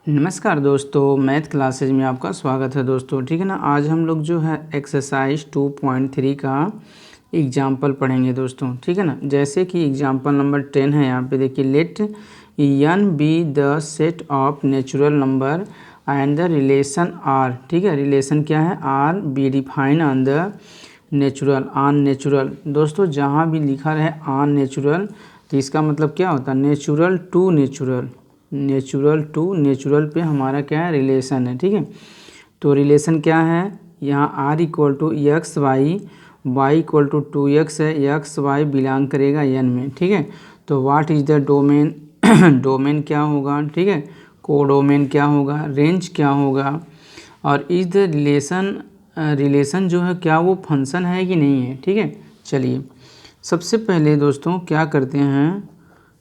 नमस्कार दोस्तों, math classes में आपका स्वागत है दोस्तों। ठीक है ना। आज हम लोग जो है एक्सरसाइज 2.3 का एग्जाम्पल पढ़ेंगे दोस्तों। ठीक है ना। जैसे कि एग्जाम्पल नंबर 10 है, यहाँ पे देखिए, let n be the set of natural number and the relation R. ठीक है, रिलेशन क्या है? R be define on the natural, on natural. दोस्तों जहाँ भी लिखा रहे ऑन नेचुरल तो इसका मतलब क्या होता है? Natural to natural, natural to natural पे हमारा क्या है? रिलेशन है। ठीक है, तो रिलेशन क्या है? यहाँ R equal to X Y, Y equal to 2x है, एक्स वाई बिलोंग करेगा एन में। ठीक है, तो what is the domain? Domain क्या होगा? ठीक है, कोडोमेन क्या होगा? रेंज क्या होगा? और इज द रिलेशन, रिलेशन जो है क्या वो फंक्शन है कि नहीं है? ठीक है, चलिए सबसे पहले दोस्तों क्या करते हैं,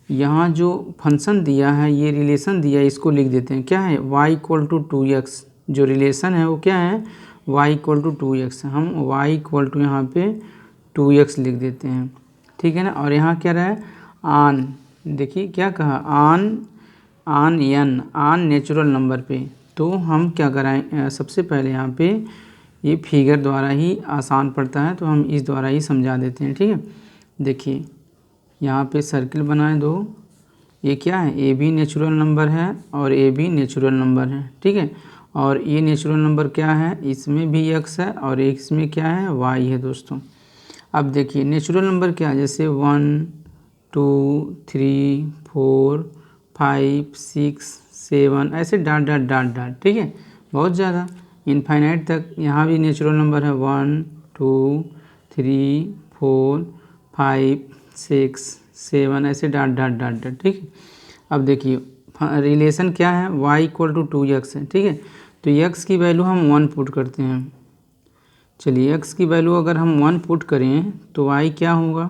यहाँ जो फंक्शन दिया है, ये रिलेशन दिया है, इसको लिख देते हैं। क्या है? y equal to 2x। जो रिलेशन है वो क्या है? y equal to 2x। हम y इक्वल टू यहाँ पे 2x लिख देते हैं। ठीक है ना। और यहाँ क्या रहा है? आन, देखिए क्या कहा? आन n, आन नेचुरल नंबर पे। तो हम क्या कराएं, सबसे पहले यहाँ पे ये फिगर द्वारा ही आसान पड़ता है, तो हम इस द्वारा ही समझा देते हैं। ठीक है, देखिए यहाँ पे सर्किल बनाए दो। ये क्या है? ए भी नेचुरल नंबर है और ए भी नेचुरल नंबर है। ठीक है, और ये नेचुरल नंबर क्या है? इसमें भी x है और इसमें क्या है? y है दोस्तों। अब देखिए नेचुरल नंबर क्या है? जैसे 1 2 3 4 5 6 7 ऐसे डाट डाट डाट डाट। ठीक है, बहुत ज़्यादा इनफाइनाइट तक यहाँ भी नेचुरल नंबर है। 1 2 3 4 5 6 7 ऐसे डाट डाट डाट डाट। ठीक है, अब देखिए रिलेशन क्या है? y इक्वल टू 2x है। ठीक है, तो x की वैल्यू हम 1 पुट करते हैं। चलिए x की वैल्यू अगर हम 1 पुट करें तो y क्या होगा?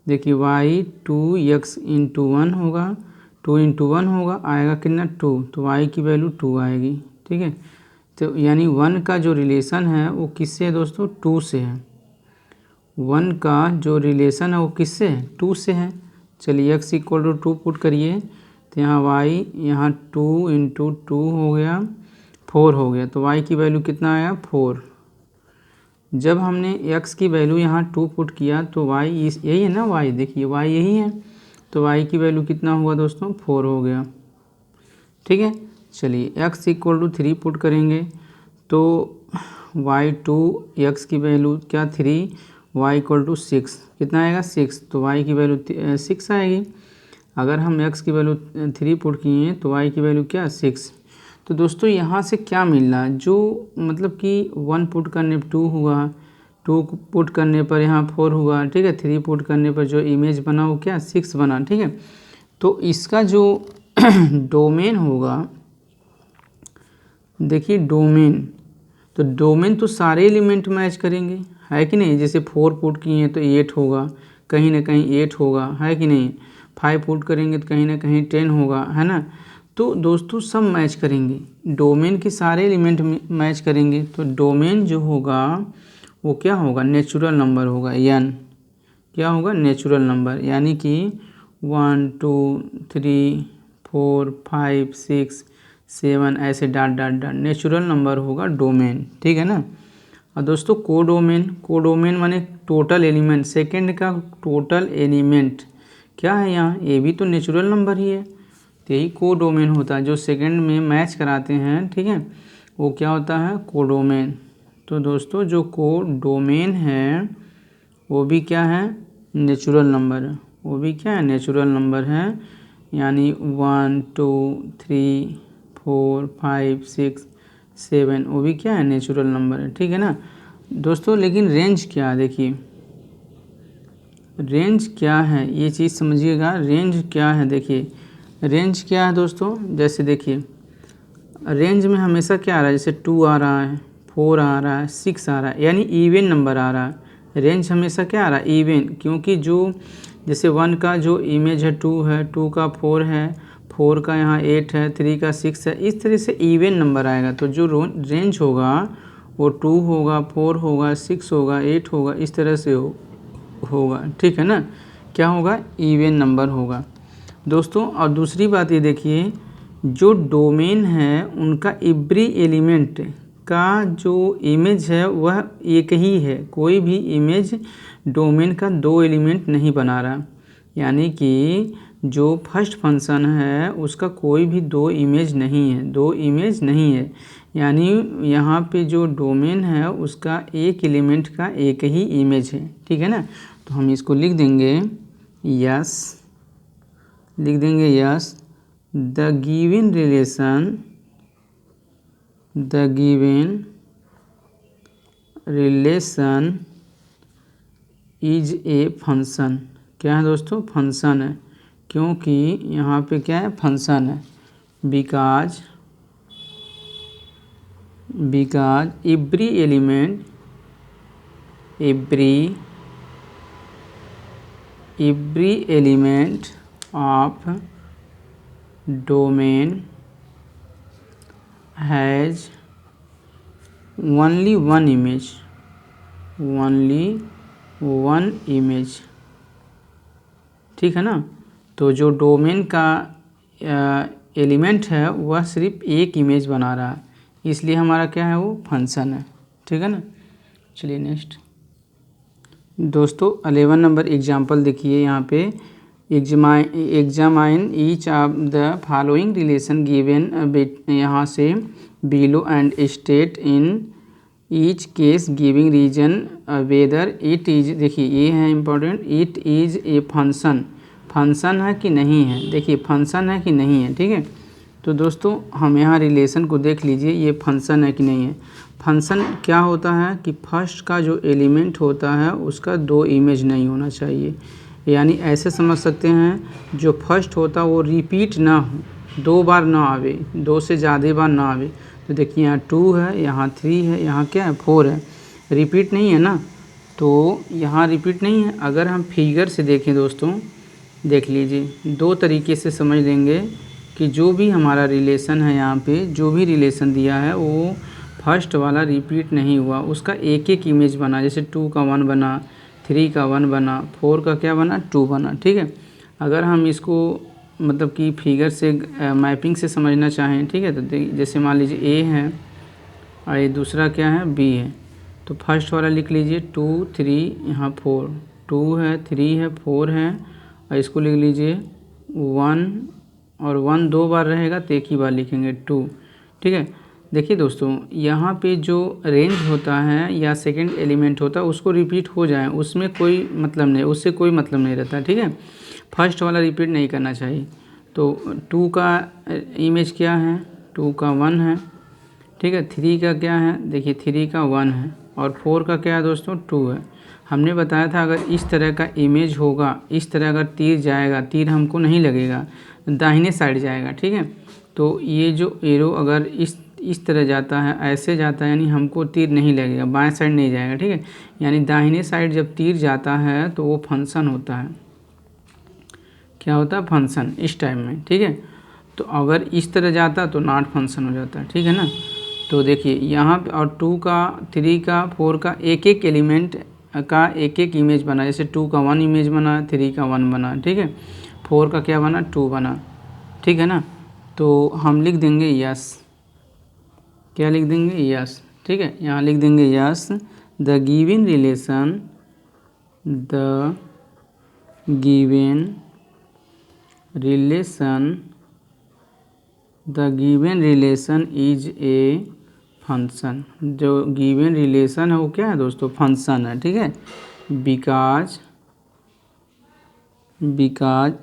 देखिए y 2x इंटू 1 होगा, 2 इंटू 1 होगा, आएगा कितना? 2, तो y की वैल्यू 2 आएगी। ठीक है, तो यानी 1 का जो रिलेशन है वो किससे है दोस्तों? 2 से है। 1 का जो रिलेशन है वो किससे है? 2 से है। चलिए x इक्वल टू 2 पुट करिए, तो यहाँ y, यहाँ 2 इंटू 2 हो गया, 4 हो गया, तो y की वैल्यू कितना आया? 4। जब हमने x की वैल्यू यहाँ 2 पुट किया तो y यही है ना? y देखिए y यही है, तो y की वैल्यू कितना हुआ दोस्तों? 4 हो गया। ठीक है, चलिए x इक्वल टू 3 पुट करेंगे तो y2, x की वैल्यू क्या? 3, y इक्वल टू 6 कितना आएगा? 6, तो y की वैल्यू 6 आएगी। अगर हम x की वैल्यू 3 पुट किए हैं तो y की वैल्यू क्या? 6। तो दोस्तों यहाँ से क्या मिल रहा है? जो मतलब कि 1 पुट करने पर 2 हुआ, 2 पुट करने पर यहाँ 4 हुआ। ठीक है, 3 पुट करने पर जो इमेज बना वो क्या? 6 बना। ठीक है, तो इसका जो डोमेन होगा, देखिए डोमेन, तो डोमेन तो सारे एलिमेंट मैच करेंगे, है कि नहीं? जैसे 4 पुट किए हैं तो 8 होगा, कहीं ना कहीं 8 होगा, है कि नहीं? 5 पुट करेंगे तो कहीं ना कहीं 10 होगा, है ना? तो दोस्तों सब मैच करेंगे, डोमेन के सारे एलिमेंट मैच करेंगे। तो डोमेन जो होगा वो क्या होगा? नेचुरल नंबर होगा। n क्या होगा? नेचुरल नंबर, यानी कि 1 2 3 4 5 6 7 ऐसे dot dot dot natural number होगा डोमेन। ठीक है ना। और दोस्तों कोडोमेन, कोडोमेन माने टोटल एलिमेंट, सेकंड का टोटल एलिमेंट क्या है? यहाँ ये भी तो नेचुरल नंबर ही है, तो यही कोडोमेन होता है। जो सेकंड में मैच कराते हैं, ठीक है, वो क्या होता है? कोडोमेन। तो दोस्तों जो कोडोमेन है वो भी क्या है? नेचुरल नंबर है। वो भी क्या है? नेचुरल नंबर है, यानी 1 2 3 4 5 6 7 वो भी क्या है? नेचुरल नंबर है। ठीक है ना दोस्तों। लेकिन रेंज क्या है? देखिए रेंज क्या है, ये चीज़ समझिएगा। रेंज क्या है? देखिए रेंज क्या है दोस्तों? जैसे देखिए रेंज में हमेशा क्या आ रहा है? जैसे 2 आ रहा है, 4 आ रहा है, 6 आ रहा है, यानी इवन नंबर आ रहा है। रेंज हमेशा क्या आ रहा है? इवन, क्योंकि जो जैसे 1 का जो इमेज है 2 है, 2 का 4 है, 4 का यहाँ 8 है, 3 का 6 है, इस तरह से इवन नंबर आएगा। तो जो रेंज होगा वो 2 होगा, 4 होगा, 6 होगा, 8 होगा, इस तरह से होगा। ठीक है ना, क्या होगा? इवन नंबर होगा दोस्तों। और दूसरी बात ये देखिए जो डोमेन है उनका एवरी एलिमेंट का जो इमेज है वह एक ही है, कोई भी इमेज डोमेन का दो एलिमेंट नहीं बना रहा। यानी कि जो फर्स्ट फंक्शन है उसका कोई भी दो इमेज नहीं है, दो इमेज नहीं है। यानी यहाँ पे जो डोमेन है उसका एक एलिमेंट का एक ही इमेज है। ठीक है ना, तो हम इसको लिख देंगे यस, लिख देंगे yes the given relation, the given relation is a function. क्या है दोस्तों? फंक्शन है, क्योंकि यहाँ पे क्या है? फंक्शन है। Because every element, every element of domain has only one image, only one image. ठीक है ना, तो जो डोमेन का एलिमेंट है वह सिर्फ एक इमेज बना रहा है, इसलिए हमारा क्या है? वो फंक्शन है। ठीक है ना, चलिए नेक्स्ट दोस्तों 11 नंबर एग्जाम्पल देखिए। यहाँ पे examine each of the following relation given यहाँ से below and state in each case giving reason whether it is, देखिए ये है important, it is a function, function है कि नहीं है। देखिए फंक्शन है कि नहीं है। ठीक है, तो दोस्तों हम यहाँ रिलेशन को देख लीजिए, ये फंक्शन है कि नहीं है। फंक्शन क्या होता है कि फर्स्ट का जो एलिमेंट होता है उसका दो इमेज नहीं होना चाहिए। यानी ऐसे समझ सकते हैं जो फर्स्ट होता वो रिपीट ना हो, दो बार ना आवे, दो से ज़्यादा बार ना आवे। तो देखिए यहाँ 2 है, यहाँ 3 है, यहाँ क्या है? 4 है, रिपीट नहीं है ना, तो यहाँ रिपीट नहीं है। अगर हम फिगर से देखें दोस्तों, देख लीजिए दो तरीके से समझ लेंगे कि जो भी हमारा रिलेशन है, यहाँ पे जो भी रिलेशन दिया है वो फर्स्ट वाला रिपीट नहीं हुआ, उसका एक एक इमेज बना। जैसे 2 का 1 बना, 3 का 1 बना, 4 का क्या बना? 2 बना। ठीक है, अगर हम इसको मतलब कि फिगर से मैपिंग से समझना चाहें, ठीक है, तो जैसे मान लीजिए ए है और ये दूसरा क्या है? बी है। तो फर्स्ट वाला लिख लीजिए 2 3, यहाँ 4, 2 है, 3 है, 4 है, और इसको लिख लीजिए 1, और 1 दो बार रहेगा तो एक ही बार लिखेंगे 2। ठीक है, देखिए दोस्तों यहाँ पे जो रेंज होता है या सेकंड एलिमेंट होता है उसको रिपीट हो जाए उसमें कोई मतलब नहीं, उससे कोई मतलब नहीं रहता। ठीक है, फर्स्ट वाला रिपीट नहीं करना चाहिए। तो 2 का इमेज क्या है? 2 का 1 है। ठीक है, 3 का क्या है? देखिए 3 का 1 है, और 4 का क्या है दोस्तों? 2 है। हमने बताया था अगर इस तरह का इमेज होगा, इस तरह अगर तीर जाएगा, तीर हमको नहीं लगेगा, दाहिने साइड जाएगा। ठीक है, तो ये जो एरो अगर इस तरह जाता है, ऐसे जाता है, यानी हमको तीर नहीं लगेगा, बाएं साइड नहीं जाएगा। ठीक है, यानी दाहिने साइड जब तीर जाता है तो वो फंक्शन होता है। क्या होता है? फंक्शन इस टाइम में। ठीक है, तो अगर इस तरह जाता तो नॉट फंक्शन हो जाता है। ठीक है ना, तो देखिए यहाँ पे और 2 का 3 का 4 का एक एक एलिमेंट का एक एक इमेज बना। जैसे 2 का 1 इमेज बना, 3 का 1 बना। ठीक है, 4 का क्या बना? 2 बना। ठीक है ना, तो हम लिख देंगे यस, क्या लिख देंगे? यस। ठीक है, यहाँ लिख देंगे yes the given relation, the given relation, the given relation is a function. जो गिवन रिलेशन है वो क्या है दोस्तों? फंक्शन है। ठीक है, because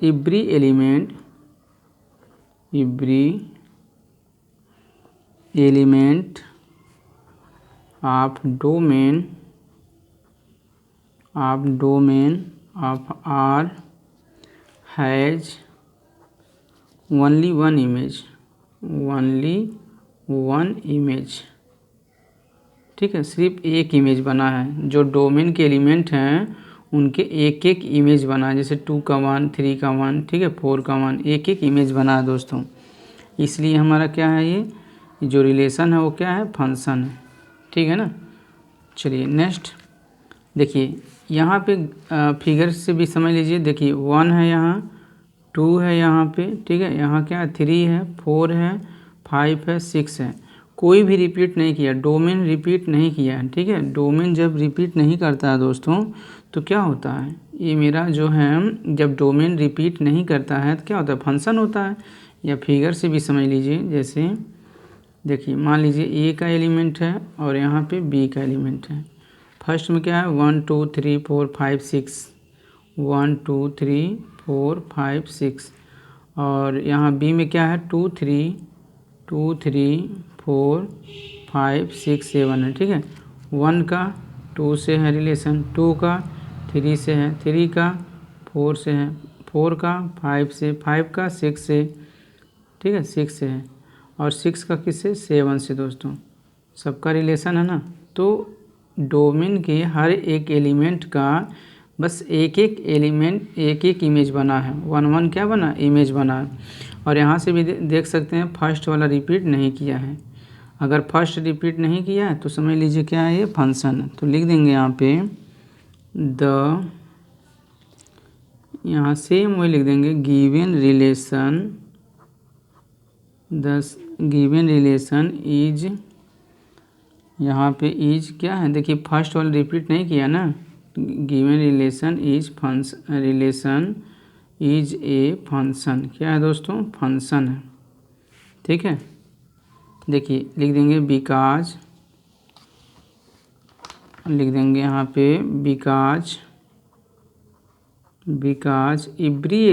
every element of domain of R has only one image. ठीक है, सिर्फ एक इमेज बना है। जो डोमेन के एलिमेंट हैं उनके एक एक इमेज बना है। जैसे 2 का 1, 3 का 1, ठीक है, 4 का 1, एक एक इमेज बना है दोस्तों। इसलिए हमारा क्या है? ये जो रिलेशन है वो क्या है? फंक्शन है। ठीक है ना, चलिए नेक्स्ट देखिए, यहाँ पे फिगर से भी समझ लीजिए। देखिए 1 है यहाँ, 2 है यहाँ पे, ठीक है, यहाँ क्या है 3 है, 4 है, 5 है, 6 है। कोई भी रिपीट नहीं किया, डोमेन रिपीट नहीं किया है, ठीक है। डोमेन जब रिपीट नहीं करता है दोस्तों तो क्या होता है, ये मेरा जो है जब डोमेन रिपीट नहीं करता है तो क्या होता है, फंक्शन होता है। या फिगर से भी समझ लीजिए, जैसे देखिए मान लीजिए ए का एलिमेंट है और यहाँ पे बी का एलिमेंट है। फर्स्ट में क्या है 1 2 3 4 5 6, 1 2 3 4 5 6, और यहाँ बी में क्या है 2 3 4 5 6 7 है, ठीक है। 1 का 2 से है रिलेशन, 2 का 3 से है, 3 का 4 से है, 4 का 5 से, 5 का 6 से, ठीक है, 6 से है, और 6 का किससे 7 से दोस्तों, सबका रिलेशन है ना। तो डोमेन के हर एक एलिमेंट का बस एक एक एलिमेंट एक एक इमेज बना है, 1 1 क्या बना, इमेज बना है। और यहाँ से भी देख सकते हैं फर्स्ट वाला रिपीट नहीं किया है। अगर फर्स्ट रिपीट नहीं किया है तो समझ लीजिए क्या है, ये फंक्शन है। तो लिख देंगे यहाँ पे यहाँ सेम वही लिख देंगे given relation, given relation is, यहाँ पे इज क्या है, देखिए फर्स्ट वाला रिपीट नहीं किया ना। Given relation is a function, क्या है दोस्तों, फंक्शन है, ठीक है। देखिए लिख देंगे बिकॉज, लिख देंगे यहाँ पे because every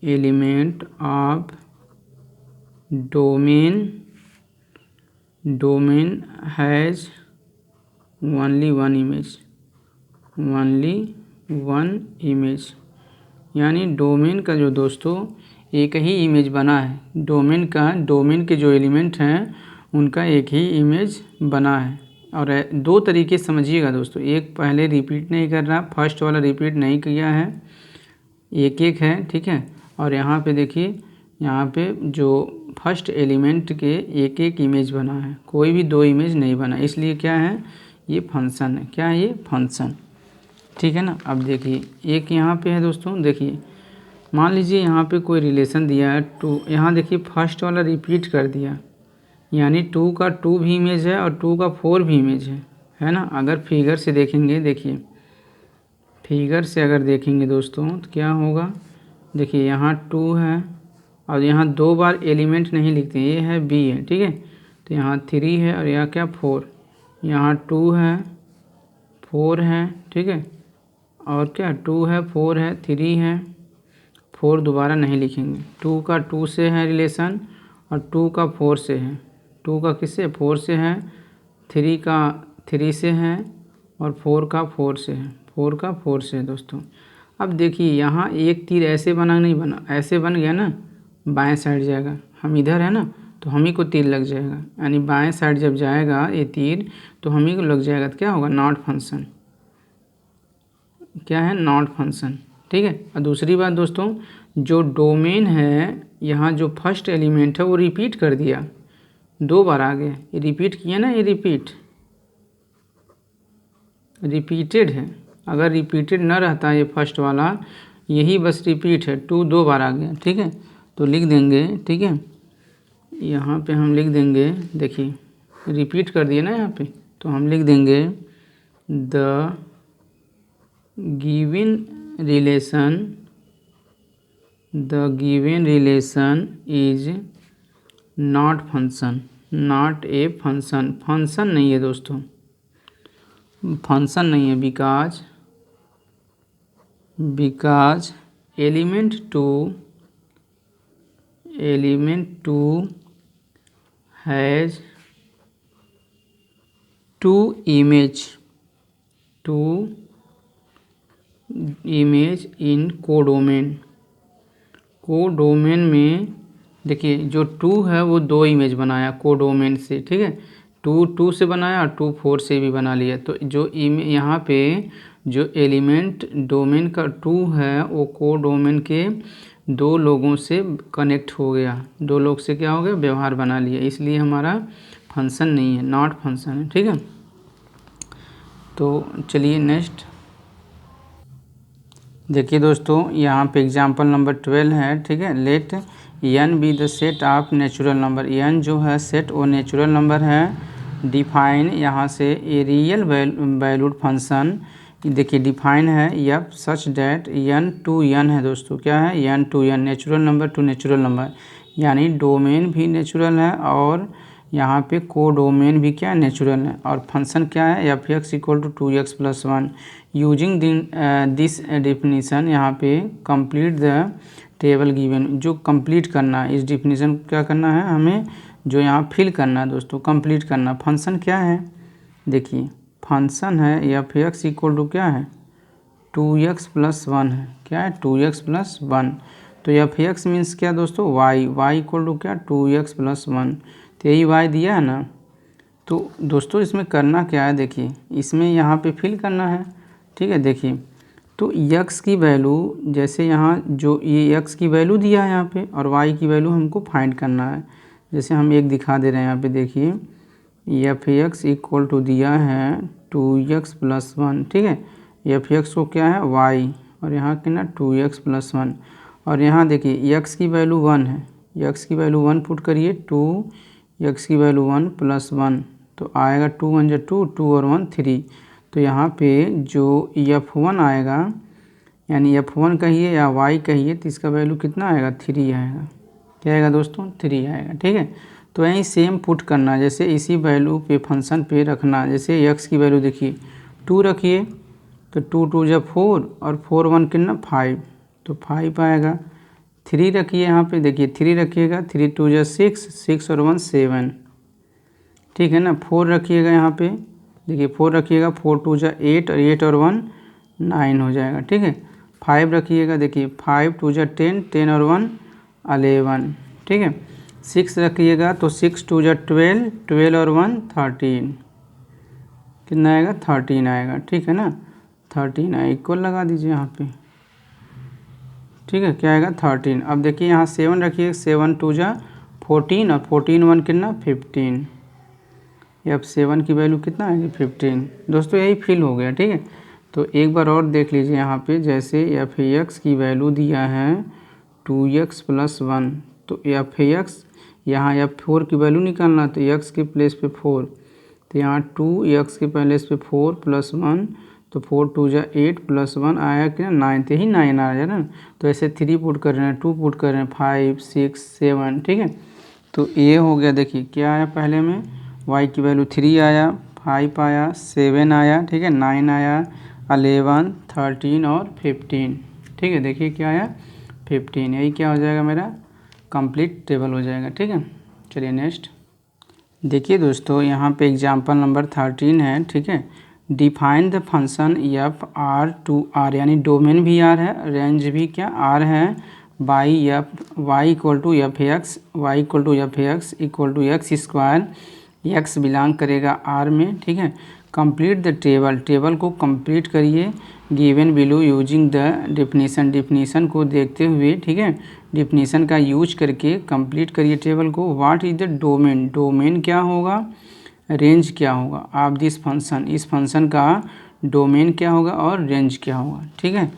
element of domain has only one image, यानी डोमेन का जो दोस्तों एक ही इमेज बना है, डोमेन के जो एलिमेंट हैं उनका एक ही इमेज बना है। और दो तरीके समझिएगा दोस्तों, एक पहले रिपीट नहीं कर रहा, फर्स्ट वाला रिपीट नहीं किया है, एक एक है, ठीक है। और यहाँ पे देखिए, यहाँ पे जो फर्स्ट एलिमेंट के एक एक इमेज बना है, कोई भी दो इमेज नहीं बना, इसलिए क्या है, ये फंक्शन है। क्या है ये, फंक्शन, ठीक है ना। अब देखिए एक यहाँ पे है दोस्तों, देखिए मान लीजिए यहाँ पे कोई रिलेशन दिया है 2, यहाँ देखिए फर्स्ट वाला रिपीट कर दिया, यानी 2 का 2 भी इमेज है और 2 का 4 भी इमेज है ना। अगर फिगर से देखेंगे, देखिए फिगर से अगर देखेंगे दोस्तों तो क्या होगा, देखिए यहाँ 2 है और यहाँ 2 बार एलिमेंट नहीं लिखते, ये है बी है, ठीक है। तो यहाँ 3 है और यहाँ क्या 4, यहाँ 2 है 4 है, ठीक है, और क्या 2 है 4 है 3 है, 4 दोबारा नहीं लिखेंगे। 2 का 2 से है रिलेशन और 2 का 4 से है, 2 का किससे 4 से है, 3 का 3 से है और 4 का 4 से है, 4 का 4 से है दोस्तों। अब देखिए यहाँ एक तीर ऐसे बना नहीं बना, ऐसे बन गया ना, बाएं साइड जाएगा, हम इधर है ना तो हम ही को तीर लग जाएगा, यानी बाएं साइड जब जाएगा ये तीर तो हम ही को लग जाएगा, तो क्या होगा, नॉट फंक्शन, क्या है, नॉट फंक्शन, ठीक है। और दूसरी बात दोस्तों, जो डोमेन है यहाँ जो फर्स्ट एलिमेंट है वो रिपीट कर दिया, 2 बार आ गया, ये रिपीट किया ना, ये रिपीटेड है। अगर रिपीटेड न रहता ये फर्स्ट वाला, यही बस रिपीट है, 2 बार आ गया, ठीक है। तो लिख देंगे, ठीक है, यहाँ पे हम लिख देंगे, देखिए रिपीट कर दिए ना यहाँ पे, तो हम लिख देंगे the given relation is not function, not a function, function नहीं है दोस्तों, फंक्शन नहीं है। Because element two has two image in codomain में देखिए जो 2 है वो 2 इमेज बनाया कोडोमेन से, ठीक है, 2 से बनाया और 2 4 से भी बना लिया। तो जो यहाँ पे जो एलिमेंट डोमेन का 2 है वो कोडोमेन के 2 लोगों से कनेक्ट हो गया, 2 लोग से क्या हो गया, व्यवहार बना लिया, इसलिए हमारा फंक्शन नहीं है, नॉट फंक्शन है, ठीक है। तो चलिए नेक्स्ट, देखिए दोस्तों, यहाँ पे एग्जाम्पल नंबर 12 है, ठीक है। Let n be the set of natural number. n जो है सेट वो नेचुरल नंबर है। डिफाइन यहाँ से ए रियल वैल्यूड फंक्शन, देखिए डिफाइन है F such that n to n है दोस्तों, क्या है n to n, natural number to natural number, यानी डोमेन भी नेचुरल है और यहाँ पे को डोमेन भी क्या नेचुरल है। और फंक्शन क्या है F X equal to 2x plus 1। Using this definition यहाँ पे कंप्लीट द टेबल गिवन, जो कंप्लीट करना है इस डिफिनीसन क्या करना है हमें, जो यहाँ फिल करना है दोस्तों, कंप्लीट करना। फंक्शन क्या है, देखिए फंक्शन है एफ एक्स इक्वल टू क्या है 2x प्लस 1 है, क्या है 2x प्लस 1। तो एफ एक्स मीन्स क्या दोस्तों y इक्वल टू क्या 2x प्लस 1, तो यही y दिया है ना। तो दोस्तों इसमें करना क्या है, देखिए इसमें यहाँ पे फिल करना है, ठीक है। देखिए तो x की वैल्यू, जैसे यहाँ जो ये x की वैल्यू दिया है यहाँ पे, और y की वैल्यू हमको फाइंड करना है। जैसे हम एक दिखा दे रहे हैं यहाँ पे, देखिए एफ एक्स इक्वल टू दिया है 2x प्लस 1, ठीक है। एफ एक्स को क्या है y, और यहाँ कितना 2x प्लस 1, और यहाँ देखिए x की वैल्यू 1 है, x की वैल्यू 1 पुट करिए, 2x की वैल्यू 1 प्लस 1, तो आएगा 2 1 जा 2, 2 और 1 3। तो यहाँ पे जो f1 आएगा, यानी f1 कहिए या y कहिए, तो इसका वैल्यू कितना आएगा 3 आएगा, क्या आएगा दोस्तों 3 आएगा, ठीक है। तो यहीं सेम पुट करना, जैसे इसी वैल्यू पे फंक्शन पे रखना। जैसे x की वैल्यू देखिए 2 रखिए, तो 2 2 जा 4 और 4 1 कितना 5, तो 5 आएगा। 3 रखिए यहाँ पे, देखिए 3 रखिएगा, 3 2 जा 6, 6 और 1 7, ठीक है ना। 4 रखिएगा यहाँ पे, देखिए 4 रखिएगा, 4 2 जा 8 और 8 और 1 9 हो जाएगा, ठीक है। 5 रखिएगा, देखिए 5 2 जा 10, 10 और 1 11, ठीक है। 6 रखिएगा, तो 6 2 जा 12, 12 और 1 13, कितना आएगा 13 आएगा, ठीक है ना। 13 आएगा, इक्वल लगा दीजिए यहाँ पे, ठीक है, क्या आएगा 13। अब देखिए यहाँ 7 रखिए, 7 2 जा 14 और 14 1 कितना 15, अब 7 की वैल्यू कितना आएगी 15। दोस्तों यही फिल हो गया, ठीक है। तो एक बार और देख लीजिए यहाँ पे, जैसे एफ एक्स की वैल्यू दिया है 2x प्लस 1, तो एफ एक्स यहाँ f4 की वैल्यू निकालना, तो x के प्लेस पे 4, तो यहाँ 2x के प्लेस पे 4 प्लस 1, तो 4 2 जा 8 प्लस 1 आया कि 9, तो ही 9 आ जाए ना। तो ऐसे 3 पुट कर रहे हैं, 2 पुट कर रहे हैं, 5 6 7, ठीक है। तो ये हो गया, देखिए क्या आया पहले में, y की वैल्यू 3 आया, 5 आया, 7 आया, ठीक है, 9 आया, 11 13 और 15, ठीक है। देखिए क्या आया 15, यही क्या हो जाएगा मेरा कंप्लीट टेबल हो जाएगा, ठीक है। चलिए नेक्स्ट देखिए दोस्तों, यहाँ पे एग्जांपल नंबर 13 है, ठीक है। Define the function F R to R, यानी डोमेन भी आर है, रेंज भी क्या आर है, by F Y equal to F X, Y equal to F X equal to X square, X belong करेगा आर में, ठीक है। कंप्लीट द टेबल, टेबल को कंप्लीट करिए given below using the definition, definition को देखते हुए, ठीक है, डिफिनीसन का यूज करके कंप्लीट करिए टेबल को। What is the domain, domain क्या होगा, रेंज क्या होगा ऑफ दिस फंक्शन, इस फंक्शन का डोमेन क्या होगा और रेंज क्या होगा, ठीक है।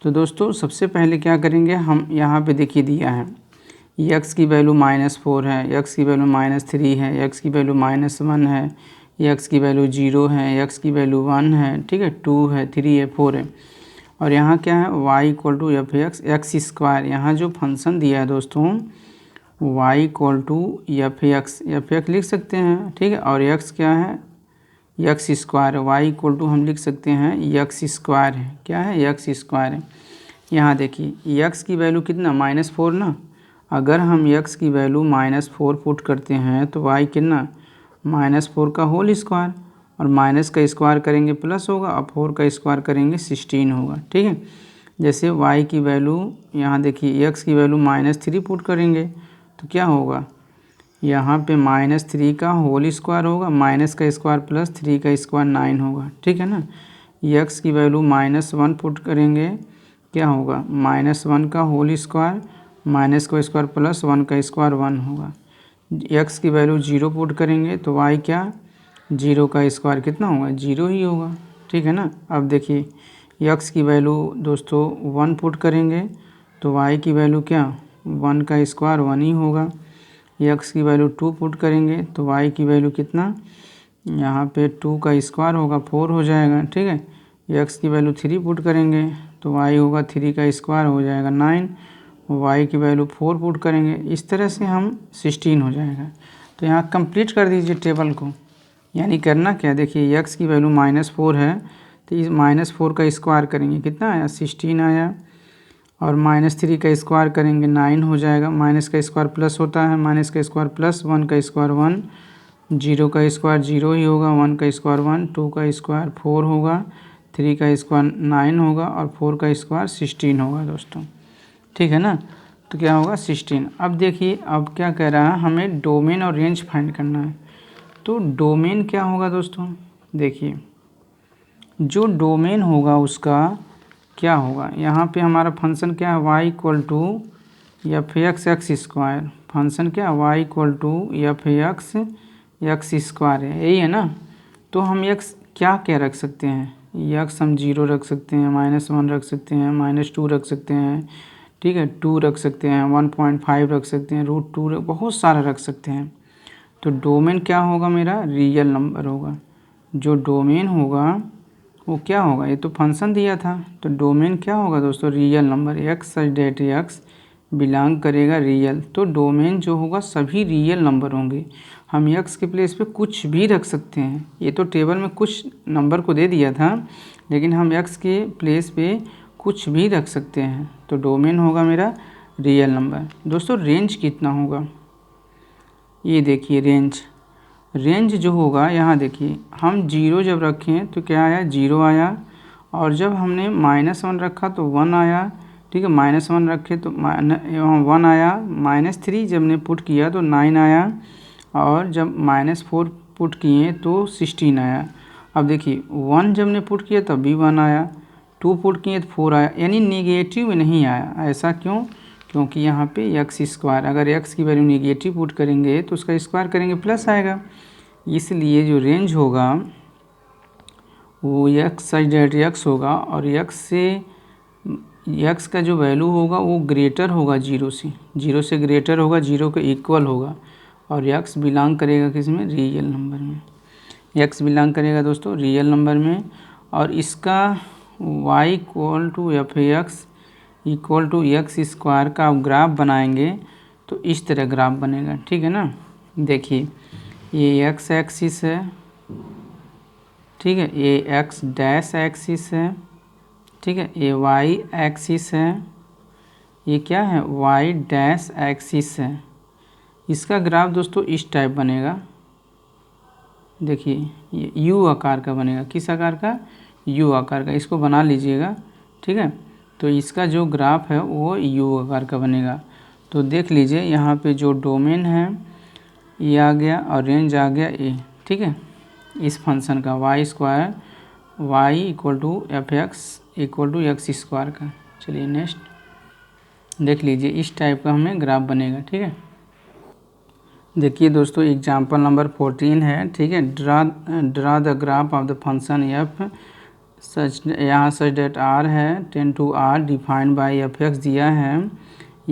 तो दोस्तों सबसे पहले क्या करेंगे हम, यहाँ पे देखिए दिया है x की वैल्यू -4 है, x की वैल्यू -3 है, x की वैल्यू -1 है, x की वैल्यू 0 है, x की वैल्यू 1 है, ठीक है, 2 है, 3 है, 4 है। और यहाँ क्या है y equal to F X X square, यहाँ जो फंक्शन दिया है दोस्तों y equal to F X लिख सकते हैं, ठीक है। और x क्या है X square, y equal to हम लिख सकते हैं एक्स स्क्वायर है, क्या है एक्स स्क्वायर है। यहाँ देखिए x की वैल्यू कितना -4 ना, अगर हम x की वैल्यू -4 पुट करते हैं तो y कितना -4 का होल स्क्वायर, और माइनस का स्क्वायर करेंगे प्लस होगा, और 4 का स्क्वायर करेंगे 16 होगा, ठीक है। जैसे y की वैल्यू यहाँ देखिए x की वैल्यू -3 पुट करेंगे तो क्या होगा, यहाँ पे -3 का होल स्क्वायर होगा, माइनस का स्क्वायर प्लस 3 का स्क्वायर 9 होगा, ठीक है ना। x की वैल्यू -1 पुट करेंगे, क्या होगा -1 का होल स्क्वायर, माइनस का स्क्वायर प्लस 1 का स्क्वायर 1 होगा। x की वैल्यू 0 पुट करेंगे तो y क्या 0 का स्क्वायर कितना होगा 0 ही होगा, ठीक है ना। अब देखिए यक्स की वैल्यू दोस्तों 1 पुट करेंगे तो वाई की वैल्यू क्या 1 का स्क्वायर 1 ही होगा। यक्स की वैल्यू 2 पुट करेंगे तो वाई की वैल्यू कितना, यहाँ पे 2 का स्क्वायर होगा 4 हो जाएगा, ठीक है। यक्स की वैल्यू 3 पुट करेंगे तो वाई होगा 3 का स्क्वायर हो जाएगा 9, वाई की वैल्यू 4 पुट करेंगे, इस तरह से हम 16 हो जाएगा। तो यहाँ कंप्लीट कर दीजिए टेबल को। यानी करना क्या, देखिए यक्स की वैल्यू -4 है तो इस -4 का स्क्वायर करेंगे कितना आया 16 आया, और -3 का स्क्वायर करेंगे 9 हो जाएगा। माइनस का स्क्वायर प्लस होता है, माइनस का स्क्वायर प्लस, 1 का स्क्वायर 1, 0 का स्क्वायर 0 ही होगा, 1 का स्क्वायर 1, 2 का स्क्वायर 4 होगा, 3 का स्क्वायर 9 होगा और 4 का स्क्वायर 16 होगा दोस्तों, ठीक है ना। तो क्या होगा 16। अब देखिए अब क्या कह रहा है, हमें डोमेन और रेंज फाइंड करना है। तो डोमेन क्या होगा दोस्तों, देखिए जो डोमेन होगा उसका क्या होगा, यहाँ पे हमारा फंक्शन क्या है y equal to F X X square, function क्या y equal to F X X square है, यही है ना। तो हम x क्या क्या रख सकते हैं, x हम 0 रख सकते हैं, -1 रख सकते हैं, -2 रख सकते हैं, ठीक है, 2 रख सकते हैं, 1.5 रख सकते हैं, √2 बहुत सारा रख सकते हैं। तो डोमेन क्या होगा मेरा, रियल नंबर होगा। जो डोमेन होगा वो क्या होगा, ये तो फंक्शन दिया था, तो डोमेन क्या होगा दोस्तों, रियल नंबर, एक्स सच डेट एक्स बिलोंग करेगा रियल। तो डोमेन जो होगा सभी रियल नंबर होंगे। हम एक्स के प्लेस पे कुछ भी रख सकते हैं, ये तो टेबल में कुछ नंबर को दे दिया था, लेकिन हम एक्स के प्लेस पे कुछ भी रख सकते हैं। तो डोमेन होगा मेरा रियल नंबर। दोस्तों रेंज कितना होगा, ये देखिए रेंज जो होगा, यहाँ देखिए हम 0 जब रखें तो क्या आया 0 आया, और जब हमने -1 रखा तो 1 आया, ठीक है, -1 रखे तो 1 आया, -3 जब ने पुट किया तो 9 आया, और जब -4 पुट किए तो 16 आया। अब देखिए 1 जब ने पुट किया तब भी 1 आया, 2 पुट किए तो 4 आया, यानी नेगेटिव में नहीं आया। ऐसा क्यों, क्योंकि यहाँ पे एक्स स्क्वायर, अगर एक्स की वैल्यू नेगेटिव पुट करेंगे तो उसका स्क्वायर करेंगे प्लस आएगा, इसलिए जो रेंज होगा वो एक्स सच डेट एक्स होगा, और एक्स का जो वैल्यू होगा वो ग्रेटर होगा 0 से ग्रेटर होगा, 0 के इक्वल होगा, और एक्स बिलोंग करेगा किस में, रियल नंबर में। एक्स बिलोंग करेगा दोस्तों रियल नंबर में, और इसका y equal to F X equal to X square का आप ग्राफ बनाएंगे तो इस तरह ग्राफ बनेगा, ठीक है ना। देखिए ये एक्स एक्सिस है, ठीक है, ये एक्स डैश एक्सिस है, ठीक है, ये वाई एक्सिस है, ये क्या है वाई डैश एक्सिस है। इसका ग्राफ दोस्तों इस टाइप बनेगा, देखिए ये यू आकार का बनेगा, किस आकार का, यू आकार का, इसको बना लीजिएगा, ठीक है। तो इसका जो ग्राफ है वो यू आकार का बनेगा। तो देख लीजिए यहाँ पे जो डोमेन है ये आ गया और रेंज आ गया ए, ठीक है, इस फंक्शन का Y square Y equal to F X equal to X square का। चलिए नेक्स्ट देख लीजिए, इस टाइप का हमें ग्राफ बनेगा, ठीक है। देखिए दोस्तों एग्जाम्पल नंबर 14 है, ठीक है, draw the graph of the function F such, यहाँ सच डेट आर है 10 to r defined by F X दिया है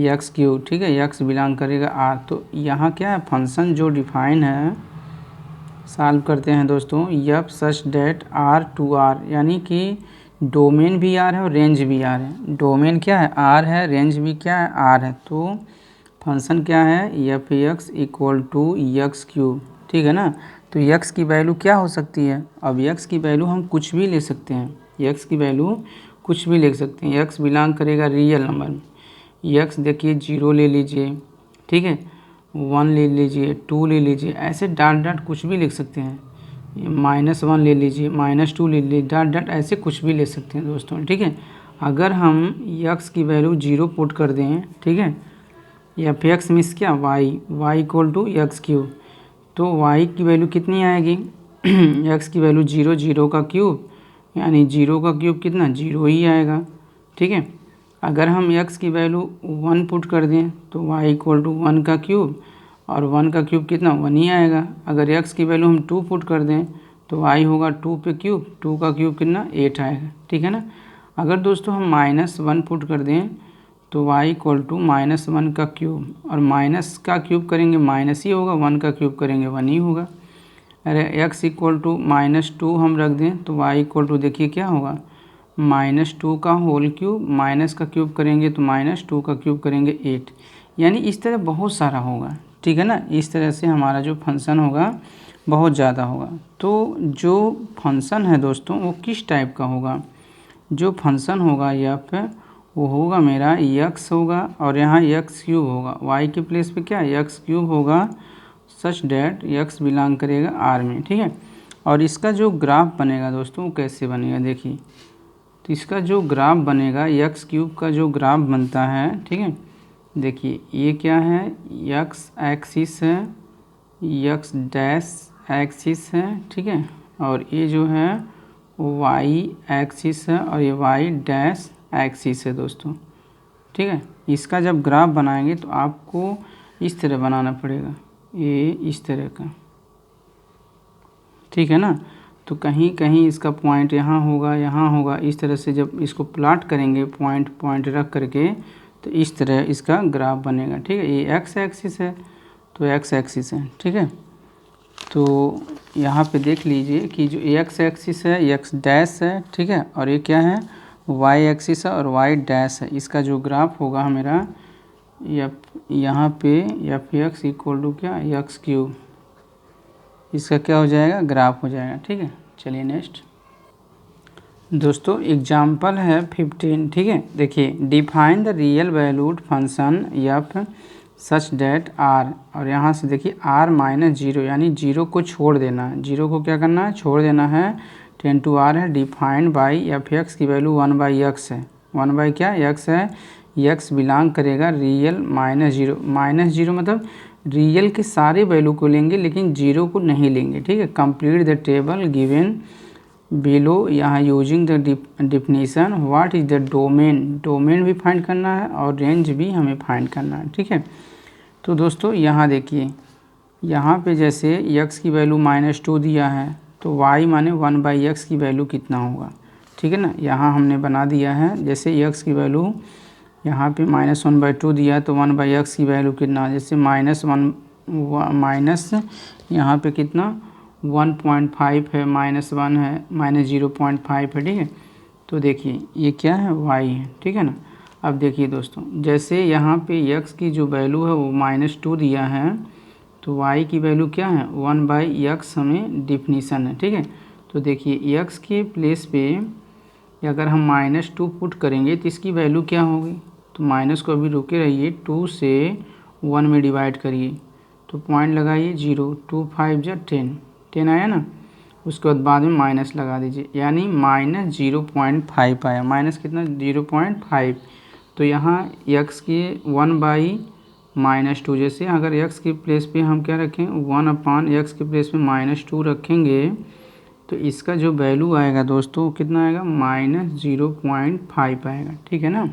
एक्स क्यू, ठीक है, एक्स बिलोंग करेगा आर। तो यहाँ क्या है फंक्शन जो डिफाइन है, सॉल्व करते हैं दोस्तों, F such that R to R, यानी कि डोमेन भी आर है और रेंज भी आर है। डोमेन क्या है आर है, रेंज भी क्या है आर है। तो फंक्शन क्या है F X equal to X cube, ठीक है ना। तो एक्स की वैल्यू क्या हो सकती है, अब एक्स की वैल्यू हम कुछ भी ले सकते हैं, एक्स की वैल्यू कुछ भी ले सकते हैं। एक्स बिलोंग करेगा रियल नंबर में, एक्स देखिए 0 ले लीजिए, ठीक है, 1 ले लीजिए, 2 ले लीजिए, ऐसे डाट डाट कुछ भी लिख सकते हैं, -1 ले लीजिए, -2 ले लीजिए, डाट डाट ऐसे कुछ भी ले सकते हैं दोस्तों, ठीक है। अगर हम एक्स की वैल्यू 0 पुट कर दें, ठीक है, एफ एक्स मीन्स क्या Y equal to X cube, तो वाई की वैल्यू कितनी आएगी एक्स की वैल्यू 0, 0 का क्यूब, यानी 0 का क्यूब कितना 0 ही आएगा, ठीक है। अगर हम x की वैल्यू 1 पुट कर दें तो y इक्वल टू 1 का क्यूब, और 1 का क्यूब कितना 1 ही आएगा। अगर x की वैल्यू हम 2 पुट कर दें तो y होगा 2 पे क्यूब, 2 का क्यूब कितना 8 आएगा, ठीक है ना। अगर दोस्तों हम -1 पुट कर दें तो y इक्वल टू -1 का क्यूब, और माइनस का क्यूब करेंगे माइनस ही होगा, 1 का क्यूब करेंगे 1 ही होगा। अरे x इक्वल टू -2 हम रख दें तो y इक्वल टू देखिए क्या होगा, -2 का होल क्यूब, माइनस का क्यूब करेंगे तो -2 का क्यूब करेंगे 8। यानी इस तरह बहुत सारा होगा, ठीक है ना। इस तरह से हमारा जो फंक्शन होगा बहुत ज़्यादा होगा। तो जो फंक्शन है दोस्तों वो किस टाइप का होगा, जो फंक्शन होगा f वो होगा मेरा x होगा, और यहाँ x क्यूब होगा, y के प्लेस पे क्या x क्यूब होगा, सच डैट x बिलोंग करेगा r में, ठीक है। और इसका जो ग्राफ बनेगा दोस्तों वो कैसे बनेगा देखिए, तो इसका जो ग्राफ बनेगा x क्यूब का जो ग्राफ बनता है, ठीक है, देखिए ये क्या है, x एक्सिस है, x डैश एक्सिस है, ठीक है, और ये जो है y एक्सिस है, और ये y डैश एक्सिस है दोस्तों, ठीक है। इसका जब ग्राफ बनाएंगे तो आपको इस तरह बनाना पड़ेगा, ये इस तरह का, ठीक है ना। तो कहीं कहीं इसका पॉइंट यहाँ होगा, यहाँ होगा, इस तरह से जब इसको प्लॉट करेंगे पॉइंट पॉइंट रख करके तो इस तरह इसका ग्राफ बनेगा, ठीक है। ये x एक्सिस है तो x एक्सिस है, ठीक है। तो यहाँ पे देख लीजिए कि जो x एक्सिस है x डैश है, ठीक है, और ये क्या है y एक्सिस है और y डैश है। इसका जो ग्राफ होगा मेरा यहाँ पे f(x) इक्वल टू क्या x क्यूब, इसका क्या हो जाएगा ग्राफ हो जाएगा, ठीक है। चलिए नेक्स्ट दोस्तों एग्जाम्पल है 15, ठीक है। देखिए define the real valued function f such that r, और यहाँ से देखिए r -0 यानी 0 को छोड़ देना, 0 को क्या करना है छोड़ देना है, 10 to r है, डिफाइंड बाई f(x) की वैल्यू 1/x है, 1 क्या x है, x बिलोंग करेगा रियल -0 मतलब रियल के सारे वैल्यू को लेंगे लेकिन 0 को नहीं लेंगे, ठीक है। Complete the table given below, यहाँ using the definition what is the domain, domain भी फाइंड करना है और रेंज भी हमें फाइंड करना है, ठीक है। तो दोस्तों यहाँ देखिए, यहाँ पे जैसे x की वैल्यू -2 दिया है तो y माने 1/x की वैल्यू कितना होगा, ठीक है ना। यहाँ हमने बना दिया है, जैसे x की वैल्यू यहाँ पे -1/2 दिया तो 1/x की वैल्यू कितना, जैसे माइनस यहाँ पे कितना 1.5 है, -1 है, -0.5 है, ठीक है। तो देखिए ये क्या है y है, ठीक है ना। अब देखिए दोस्तों जैसे यहाँ पे x की जो वैल्यू है वो -2 दिया है तो y की वैल्यू क्या है 1/x हमें डिफिनीसन है, ठीक है। तो देखिए x के प्लेस पे अगर हम -2 पुट करेंगे तो इसकी वैल्यू क्या होगी, तो माइनस को अभी रुके रहिए, 2 से 1 में डिवाइड करिए तो पॉइंट लगाइए 0, 2 5 जा 10 आया ना, उसके बाद में माइनस लगा दीजिए, यानी -0.5 आया, माइनस कितना 0.5। तो यहाँ x के 1/-2, जैसे अगर x के प्लेस पे हम क्या रखें 1/x के प्लेस पे -2 रखेंगे तो इसका जो वैल्यू आएगा दोस्तों कितना आएगा -0.5 आएगा, ठीक है ना,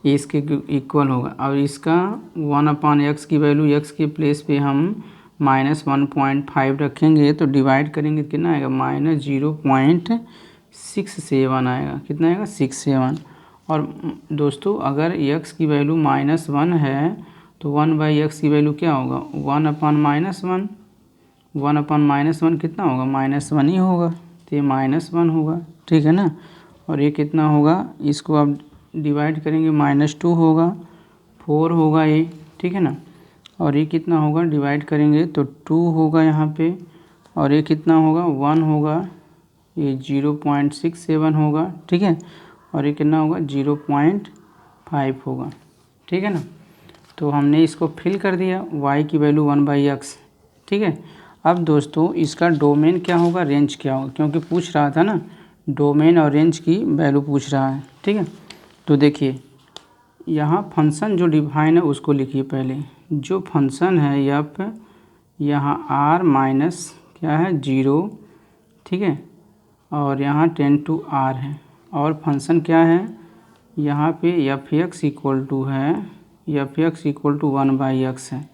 ये इसके इक्वल होगा। और इसका 1/x की वैल्यू x के प्लेस पे हम -1.5 रखेंगे तो डिवाइड करेंगे कितना आएगा -0.67 आएगा, कितना आएगा 67। और दोस्तों अगर x की वैल्यू -1 है तो 1/x की वैल्यू क्या होगा 1/-1, 1/-1 कितना होगा -1 ही होगा, तो ये -1 होगा, ठीक है ना। और ये कितना होगा, इसको आप डिवाइड करेंगे -2 होगा, 4 होगा ये, ठीक है ना। और ये कितना होगा डिवाइड करेंगे तो 2 होगा यहाँ पे, और ये कितना होगा 1 होगा, ये 0.67 होगा, ठीक है। और ये कितना होगा 0.5 होगा, ठीक है ना। तो हमने इसको फिल कर दिया, y की वैल्यू 1/x, ठीक है। अब दोस्तों इसका डोमेन क्या होगा, रेंज क्या होगा, क्योंकि पूछ रहा था ना डोमेन और रेंज की वैल्यू पूछ रहा है, ठीक है। तो देखिए यहाँ फंक्शन जो डिफाइन है उसको लिखिए पहले, जो फंक्शन है f यहाँ r माइनस क्या है 0, ठीक है, और यहाँ 10 to r है, और फंक्शन क्या है यहाँ पे f(x) इक्वल टू है f(x) इक्वल टू 1/x है,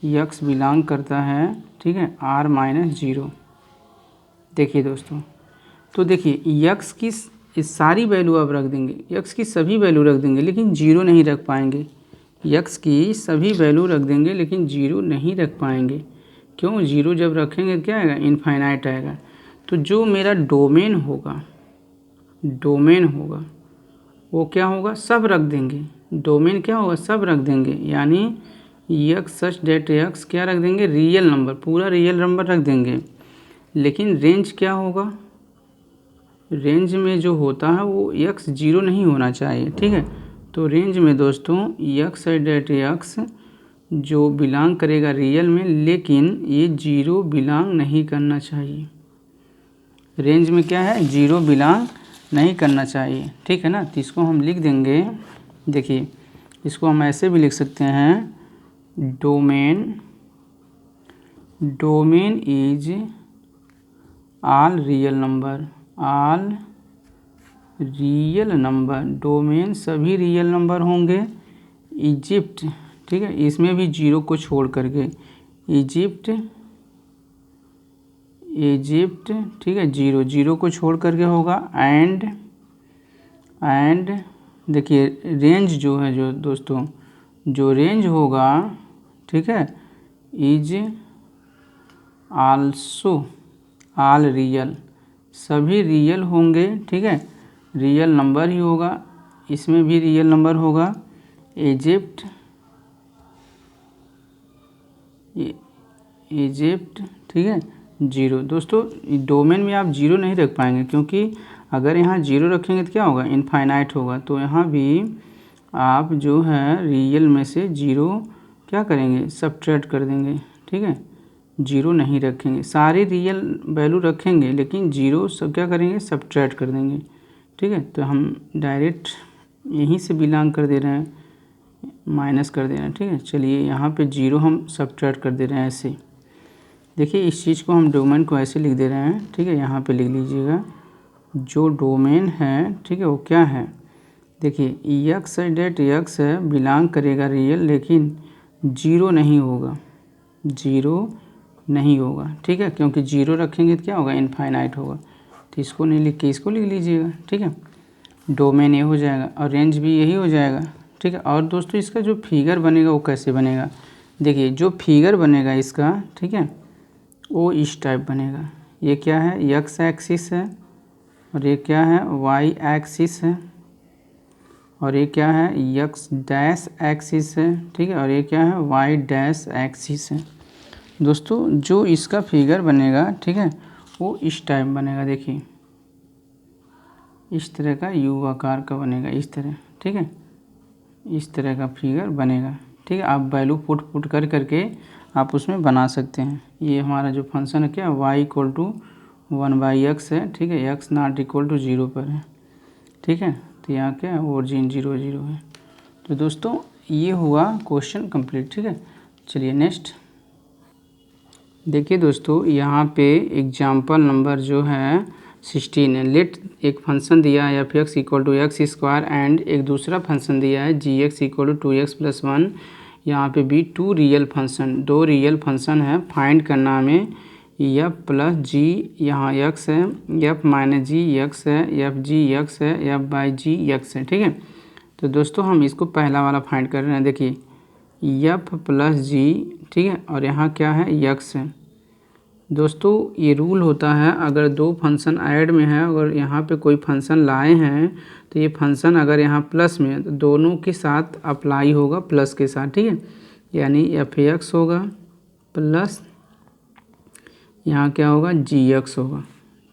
x बिलोंग करता है, ठीक है, r -0। देखिए दोस्तों तो देखिए x की इस सारी वैल्यू आप रख देंगे, यक्स की सभी वैल्यू रख देंगे लेकिन जीरो नहीं रख पाएंगे। यक्स की सभी वैल्यू रख देंगे लेकिन जीरो नहीं रख पाएंगे। क्यों? जीरो जब रखेंगे तो क्या आएगा? इनफाइनाइट आएगा। तो जो मेरा डोमेन होगा वो क्या होगा? सब रख देंगे। डोमेन क्या होगा? सब रख देंगे, यानी यक्स सच डेट यक्स क्या रख देंगे? रियल नंबर, पूरा रियल नंबर रख देंगे। लेकिन रेंज क्या होगा? रेंज में जो होता है वो यक्स जीरो नहीं होना चाहिए, ठीक है। तो रेंज में दोस्तों यक्स डेट यक्स जो बिलोंग करेगा रियल में, लेकिन ये जीरो बिलोंग नहीं करना चाहिए। रेंज में क्या है? जीरो बिलोंग नहीं करना चाहिए, ठीक है ना। तो इसको हम लिख देंगे, देखिए इसको हम ऐसे भी लिख सकते हैं, domain is all real number, domain सभी रियल नंबर होंगे। इजिप्ट, ठीक है, इसमें भी जीरो को छोड़ करके इजिप्ट, ठीक है, जीरो को छोड़ करके होगा। एंड देखिए रेंज जो है, जो दोस्तों जो रेंज होगा, ठीक है, इज आल्सो ऑल रियल, सभी रियल होंगे, ठीक है, रियल नंबर ही होगा, इसमें भी रियल नंबर होगा। इजिप्ट, ठीक है, जीरो। दोस्तों डोमेन में आप जीरो नहीं रख पाएंगे, क्योंकि अगर यहाँ जीरो रखेंगे तो क्या होगा? इनफाइनाइट होगा। तो यहाँ भी आप जो है रियल में से जीरो क्या करेंगे? सबट्रैक्ट कर देंगे, ठीक है, जीरो नहीं रखेंगे। सारे रियल वैल्यू रखेंगे लेकिन जीरो सब क्या करेंगे? सबट्रैक्ट कर देंगे, ठीक है। तो हम डायरेक्ट यहीं से बिलोंग कर दे रहे हैं, माइनस कर दे रहे हैं, ठीक है। चलिए यहाँ पे जीरो हम सबट्रैक्ट कर दे रहे हैं ऐसे। देखिए इस चीज़ को हम डोमेन को ऐसे लिख दे रहे हैं, ठीक है, यहाँ पे लिख लीजिएगा जो डोमेन है, ठीक है, वो क्या है? देखिए यक्स डेट यक्स है, बिलोंग करेगा रियल, लेकिन जीरो नहीं होगा, ठीक है, क्योंकि जीरो रखेंगे तो क्या होगा? इनफाइनाइट होगा। तो इसको नहीं लिख के इसको लिख लीजिएगा, ठीक है। डोमेन ये हो जाएगा और रेंज भी यही हो जाएगा, ठीक है। और दोस्तों इसका जो फिगर बनेगा वो कैसे बनेगा? देखिए जो फिगर बनेगा इसका, ठीक है, वो इस टाइप बनेगा। ये क्या है? यक्स एक्सिस है, और ये क्या है? वाई एक्सिस है, और ये क्या है? यक्स डैश एक्सिस है, ठीक है, और ये क्या है? वाई डैश एक्सिस है। दोस्तों जो इसका फिगर बनेगा, ठीक है, वो इस टाइप बनेगा। देखिए इस तरह का यू आकार का बनेगा, इस तरह, ठीक है, इस तरह का फिगर बनेगा, ठीक है। आप वैल्यू पुट करके आप उसमें बना सकते हैं। ये हमारा जो फंक्शन है क्या? y इक्वल टू 1/x है, ठीक है, x नॉट इक्वल टू 0 पर है, ठीक है। तो यहाँ क्या है? ओरिजिन 0 0 है। तो दोस्तों ये हुआ क्वेश्चन कंप्लीट, ठीक है। चलिए नेक्स्ट देखिए दोस्तों, यहाँ पे एग्जाम्पल नंबर जो है 16 है। लेट एक फंक्शन दिया है f(x) equal to X square and एक दूसरा फंक्शन दिया है gx इक्वल टू 2x + 1। यहाँ पे भी दो रियल फंक्शन है। फाइंड करना हमें f प्लस जी, यहाँ x है, f माइनस जी x है, f जी x है, f बाई जी x है, ठीक है। तो दोस्तों हम इसको पहला वाला फाइंड कर रहे हैं। देखिए f प्लस जी, ठीक है, और यहाँ क्या है? x है। दोस्तों ये रूल होता है, अगर दो फंक्शन ऐड में है, अगर यहाँ पे कोई फंक्शन लाए हैं तो ये फंक्शन अगर यहाँ प्लस में है तो दोनों के साथ अप्लाई होगा, प्लस के साथ, ठीक है। यानी f(x) होगा प्लस यहाँ क्या होगा? gx होगा,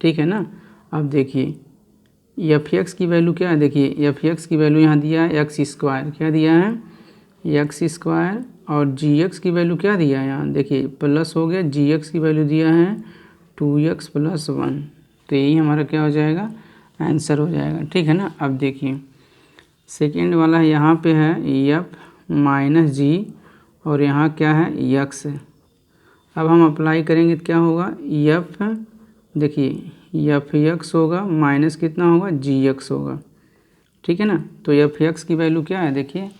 ठीक है ना। अब देखिए f(x) की वैल्यू क्या है? देखिए f(x) की वैल्यू यहाँ दिया है x², क्या दिया है? x², और gx की वैल्यू क्या दिया है? यहाँ देखिए प्लस हो गया, gx की वैल्यू दिया है 2x + 1। तो यही हमारा क्या हो जाएगा? आंसर हो जाएगा, ठीक है ना। अब देखिए सेकेंड वाला यहाँ पे है f माइनस जी, और यहाँ क्या है? x है। अब हम अप्लाई करेंगे तो क्या होगा? f, देखिए f(x) होगा माइनस कितना होगा? gx होगा, ठीक है ना। तो f(x) की वैल्यू क्या है? देखिए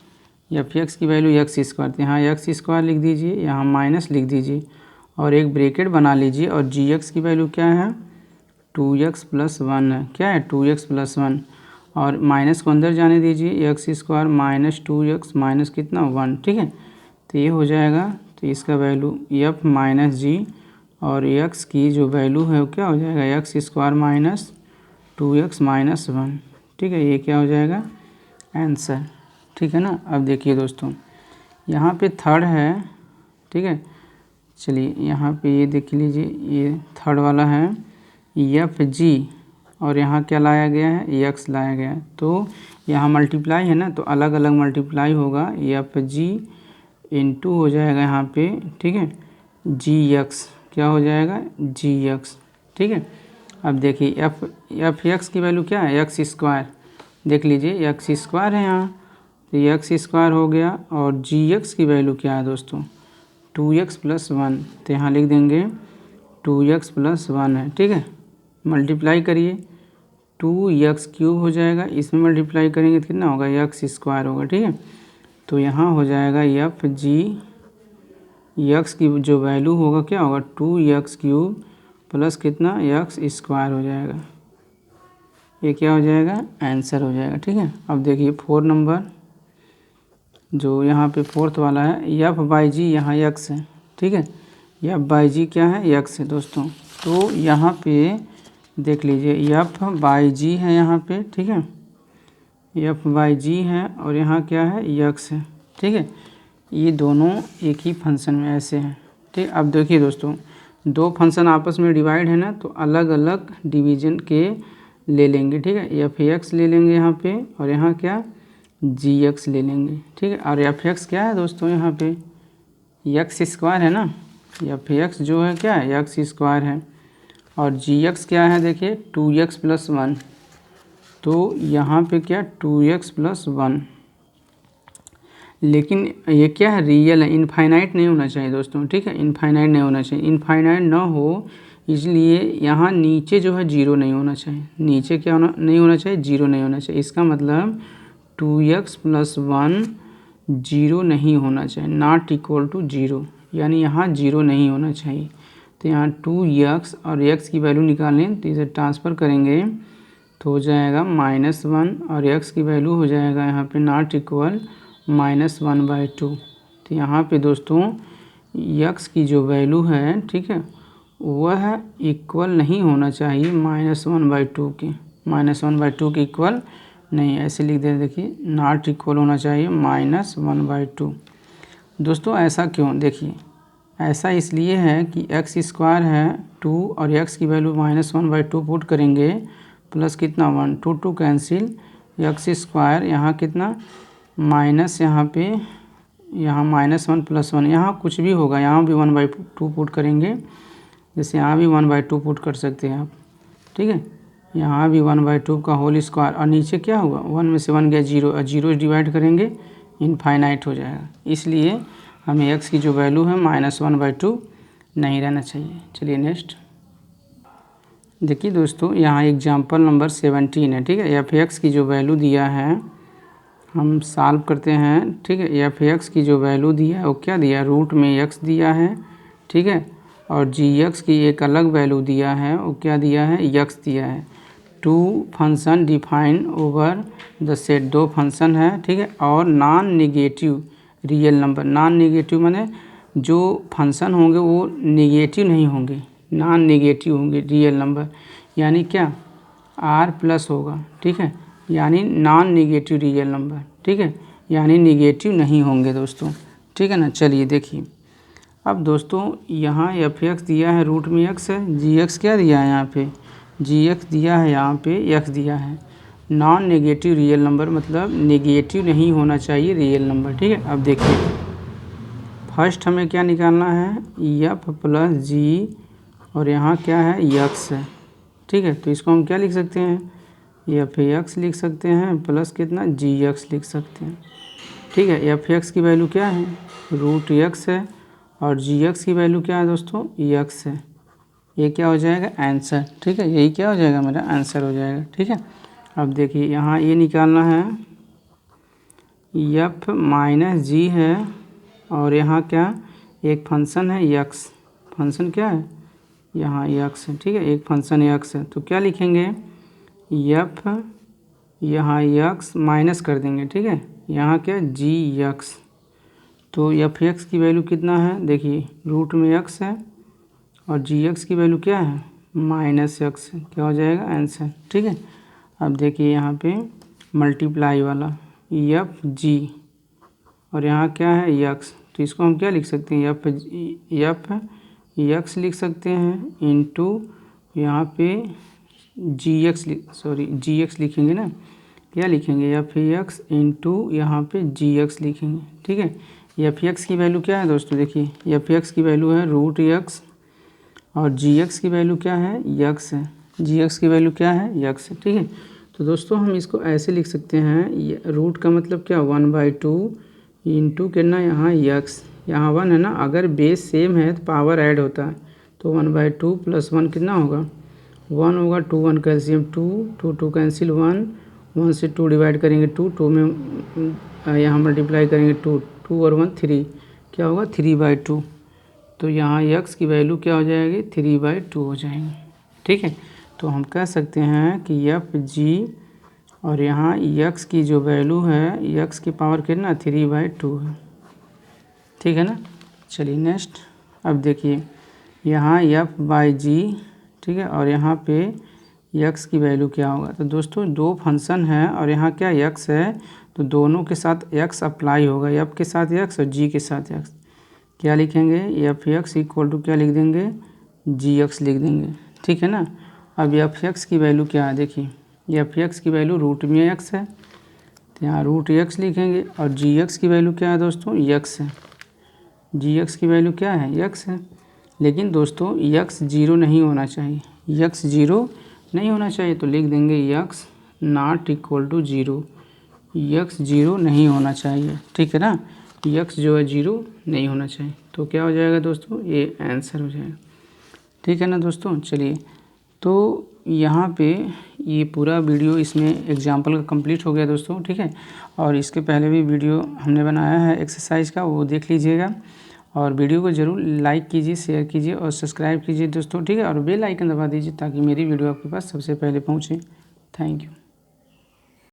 f(x) की वैल्यू x², यहाँ x² लिख दीजिए, यहाँ माइनस लिख दीजिए और एक ब्रैकेट बना लीजिए, और gx की वैल्यू क्या है? 2x+1 है, क्या है 2x+1, और माइनस को अंदर जाने दीजिए, x² माइनस 2x माइनस कितना 1, ठीक है। तो ये हो जाएगा, तो इसका वैल्यू f माइनस जी, और x की जो वैल्यू है वो क्या हो जाएगा x² माइनस 2x माइनस 1, ठीक है। ये क्या हो जाएगा आंसर, ठीक है ना। अब देखिए दोस्तों यहाँ पे थर्ड है, ठीक है। चलिए यहाँ पे ये देख लीजिए, ये थर्ड वाला है एफ जी, और यहाँ क्या लाया गया है एक्स लाया गया है, तो यहाँ मल्टीप्लाई है ना, तो अलग अलग मल्टीप्लाई होगा, एफ जी इंटू हो जाएगा यहाँ पे, ठीक है, जी एक्स, क्या हो जाएगा जी एक्स, ठीक है। अब देखिए एफ एक्स की वैल्यू क्या है x², देख लीजिए x² है यहाँ, तो x² हो गया, और जी एक्स की वैल्यू क्या है दोस्तों 2x+1, तो यहाँ लिख देंगे 2x+1 है, ठीक है। मल्टीप्लाई करिए 2x³ हो जाएगा, इसमें मल्टीप्लाई करेंगे तो कितना होगा x² होगा, ठीक है। तो यहाँ हो जाएगा एफ जी एक्स की जो वैल्यू होगा क्या होगा 2x³ प्लस कितना x² हो जाएगा, ये क्या हो जाएगा आंसर हो जाएगा, ठीक है। अब देखिए 4 नंबर जो यहाँ पे फोर्थ वाला है एफ बाई जी, यहाँ x है, ठीक है, एफ बाई जी क्या है x है दोस्तों। तो यहाँ पे देख लीजिए एफ बाई जी है यहाँ पे, ठीक है, एफ बाई जी है, और यहाँ क्या है x है, ठीक है। ये दोनों एक ही फंक्शन में ऐसे हैं, ठीक। अब देखिए दोस्तों दो फंक्शन आपस में डिवाइड है ना, तो अलग अलग डिवीजन के ले लेंगे, ठीक है। एफ एक्स ले लेंगे यहाँ पे, और यहाँ क्या जी एक्स ले लेंगे, ठीक है। और एफ एक्स क्या है दोस्तों यहाँ पे x² है ना, एफ एक्स जो है क्या है x² है, और जी एक्स क्या है देखिए 2x+1, तो यहाँ पे क्या 2x+1, लेकिन ये क्या है रियल है, इनफाइनाइट नहीं होना चाहिए दोस्तों, ठीक है, इनफाइनाइट नहीं होना चाहिए, इनफाइनाइट ना हो इसलिए यहाँ नीचे जो है जीरो नहीं होना चाहिए, नीचे क्या होना नहीं होना चाहिए जीरो नहीं होना चाहिए, इसका मतलब 2x+1 जीरो नहीं होना चाहिए, नॉट इक्वल टू जीरो, यानी यहाँ जीरो नहीं होना चाहिए। तो यहाँ 2x और x की वैल्यू निकालें तो इसे ट्रांसफ़र करेंगे तो हो जाएगा -1, और x की वैल्यू हो जाएगा यहाँ पे नॉट इक्वल -1/2। तो यहाँ पे दोस्तों x की जो वैल्यू है, ठीक है, वह इक्वल नहीं होना चाहिए -1/2 के, -1/2 के इक्वल नहीं, ऐसे लिख दे, देखिए नॉट इक्वल होना चाहिए -1/2। दोस्तों ऐसा क्यों, देखिए ऐसा इसलिए है कि x² है 2 और x की वैल्यू -1/2 पुट करेंगे, प्लस कितना 1, 2 2 कैंसिल, x² यहाँ कितना माइनस, यहाँ पे यहाँ -1 + 1, यहाँ कुछ भी होगा, यहाँ भी 1/2 पुट करेंगे, जैसे यहाँ भी 1/2 पुट कर सकते हैं आप, ठीक है, यहाँ भी 1/2 का होल स्क्वायर, और नीचे क्या होगा 1 में से 1 गया 0, और 0 डिवाइड करेंगे इनफाइनाइट हो जाएगा, इसलिए हमें x की जो वैल्यू है -1/2 नहीं रहना चाहिए। चलिए नेक्स्ट देखिए दोस्तों, यहाँ एग्जाम्पल नंबर 17 है, ठीक है। एफ एक्स की जो वैल्यू दिया है हम सॉल्व करते हैं, ठीक है। एफ एक्स की जो वैल्यू दिया है वो क्या दिया है, रूट में x दिया है, ठीक है, और जी एक्स की एक अलग वैल्यू दिया है, वो क्या दिया है x दिया है। Two function define over the set, दो फंक्शन है, ठीक है, और non negative real number, non negative माने जो फंक्शन होंगे वो निगेटिव नहीं होंगे, नॉन निगेटिव होंगे रियल नंबर, यानी क्या r+ होगा, ठीक है, यानी नॉन निगेटिव रियल नंबर, ठीक है, यानी निगेटिव नहीं होंगे दोस्तों, ठीक है ना। चलिए देखिए अब दोस्तों यहाँ एफ एक्स दिया है रूट में x है, जी एक्स क्या दिया है यहाँ पे जी एक्स दिया है, यहाँ पे x दिया है, नॉन नेगेटिव रियल नंबर मतलब नेगेटिव नहीं होना चाहिए रियल नंबर, ठीक है। अब देखिए फर्स्ट हमें क्या निकालना है एफ प्लस जी, और यहाँ क्या है x है, ठीक है, तो इसको हम क्या लिख सकते हैं एफ एक्स लिख सकते हैं प्लस कितना जी एक्स लिख सकते हैं, ठीक है। एफ एक्स की वैल्यू क्या है रूट x है, और जी एक्स की वैल्यू क्या है दोस्तों x है, ये क्या हो जाएगा आंसर, ठीक है, यही क्या हो जाएगा मेरा आंसर हो जाएगा, ठीक है। अब देखिए यहाँ ये निकालना है एफ माइनस जी है, और यहाँ क्या एक फंक्शन है x, फंक्शन क्या है यहाँ यक्स है, ठीक है, एक फंक्शन यक्स है। तो क्या लिखेंगे, एफ यहाँ यक्स माइनस कर देंगे, ठीक है, यहाँ क्या जी यक्स। तो एफ एक्स की वैल्यू कितना है, देखिए रूट में यक्स है और जी एक्स की वैल्यू क्या है माइनस यक्स, क्या हो जाएगा आंसर, ठीक है। अब देखिए यहाँ पे मल्टीप्लाई वाला एफ जी और यहाँ क्या है यक्स, तो इसको हम क्या लिख सकते हैं, एफ यक्स लिख सकते हैं इनटू यहाँ पे जी एक्स लिखेंगे ना, क्या लिखेंगे एफ एक्स इंटू यहाँ पे जी एक्स लिखेंगे, ठीक है। एफ एक्स की वैल्यू क्या है दोस्तों, देखिए एफ एक्स की वैल्यू है रूट एक्स और जी एक्स की वैल्यू क्या है यक्स है, जी एक्स की वैल्यू क्या है यक्स है, ठीक है। तो दोस्तों हम इसको ऐसे लिख सकते हैं, रूट का मतलब क्या 1/2 इंटू कितना यहाँ यक्स, यहाँ 1 है ना, अगर बेस सेम है तो पावर ऐड होता है, तो 1/2 + 1 कितना होगा 1 होगा, 2 1 कैल्शियम 2 2 कैंसिल 1 से 2 डिवाइड करेंगे 2 में यहाँ मल्टीप्लाई करेंगे 2 और 1 3, क्या होगा 3/2। तो यहाँ यक्स की वैल्यू क्या हो जाएगी 3/2 हो जाएगी, ठीक है। तो हम कह सकते हैं कि एफ जी और यहाँ यक्स की जो वैल्यू है, यक्स की पावर कितना 3/2 है, ठीक है ना। चलिए नेक्स्ट, अब देखिए यहाँ एफ बाई जी, ठीक है, और यहाँ पे यक्स की वैल्यू क्या होगा। तो दोस्तों दो फंक्शन है और यहाँ क्या यक्स है, तो दोनों के साथ यक्स अप्लाई होगा, एफ के साथ यक्स और जी के साथ यक्स, क्या लिखेंगे एफ एक्स इक्वल टू क्या लिख देंगे जी एक्स लिख देंगे, ठीक है ना। अब एफ एक्स की वैल्यू क्या है, देखिए एफ एक्स की वैल्यू रूट में एक्स है, तो यहाँ रूट एक्स लिखेंगे और जी एक्स की वैल्यू क्या है दोस्तों यक्स है, जी एक्स की वैल्यू क्या है यक्स है। लेकिन दोस्तों यक्स 0 नहीं होना चाहिए, यक्स 0 नहीं होना चाहिए, तो लिख देंगे X not equal to 0, X 0 नहीं होना चाहिए, ठीक है ना, यक्स जो है 0 नहीं होना चाहिए। तो क्या हो जाएगा दोस्तों, ये आंसर हो जाएगा, ठीक है ना दोस्तों। चलिए तो यहाँ पे ये पूरा वीडियो इसमें एग्जाम्पल का कंप्लीट हो गया दोस्तों, ठीक है। और इसके पहले भी वीडियो हमने बनाया है एक्सरसाइज का, वो देख लीजिएगा और वीडियो को ज़रूर लाइक कीजिए, शेयर कीजिए और सब्सक्राइब कीजिए दोस्तों, ठीक है। और बेल आइकन दबा दीजिए ताकि मेरी वीडियो आपके पास सबसे पहले पहुँचे। Thank you.